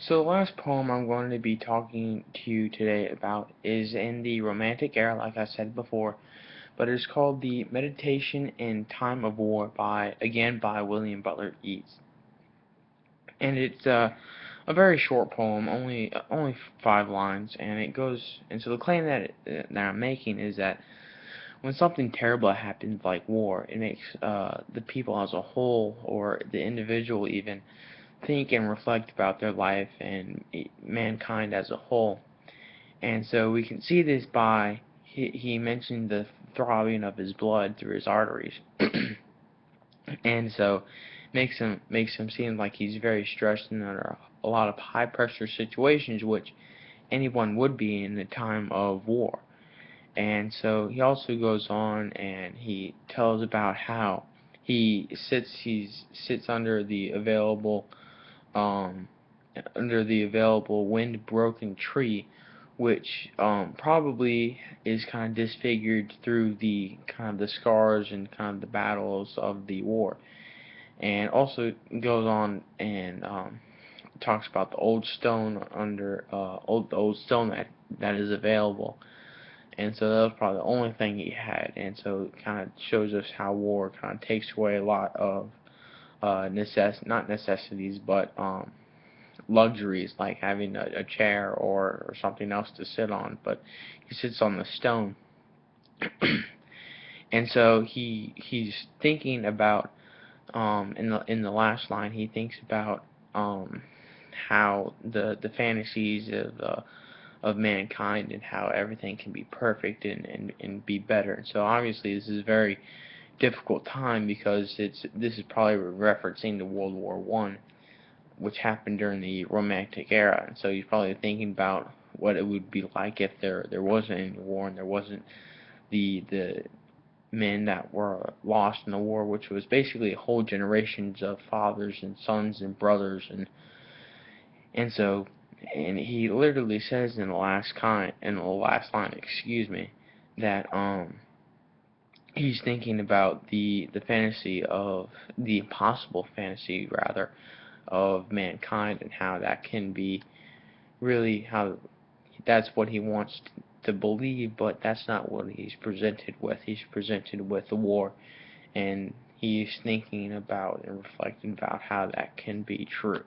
So the last poem I'm going to be talking to you today about is in the Romantic era, like I said before, but it's called The Meditation in Time of War by William Butler Yeats. And it's a very short poem, only 5 lines, and it goes. And so the claim that I'm making is that when something terrible happens, like war, it makes the people as a whole, or the individual even, think and reflect about their life and mankind as a whole. And so we can see this by he mentioned the throbbing of his blood through his arteries, and so makes him seem like he's very stressed and under a lot of high pressure situations, which anyone would be in a time of war. And so he also goes on and he tells about how he sits um, under the available wind-broken tree, which probably is kind of disfigured through the kind of the scars and kind of the battles of the war, and also goes on and talks about the old stone the old stone that is available, and so that was probably the only thing he had, and so it kind of shows us how war kind of takes away a lot of not necessities, but luxuries like having a chair or something else to sit on, but he sits on the stone. And so he's thinking about in the last line he thinks about how the fantasies of mankind and how everything can be perfect and be better. So obviously this is a very difficult time because this is probably referencing to World War One, which happened during the Romantic era. And so he's probably thinking about what it would be like if there wasn't any war and there wasn't the men that were lost in the war, which was basically whole generations of fathers and sons and brothers, and so and he literally says in the last line, excuse me, that he's thinking about the fantasy of the impossible fantasy rather of mankind and how that can be really how that's what he wants to believe, but that's not what he's presented with. He's presented with the war, and he's thinking about and reflecting about how that can be true.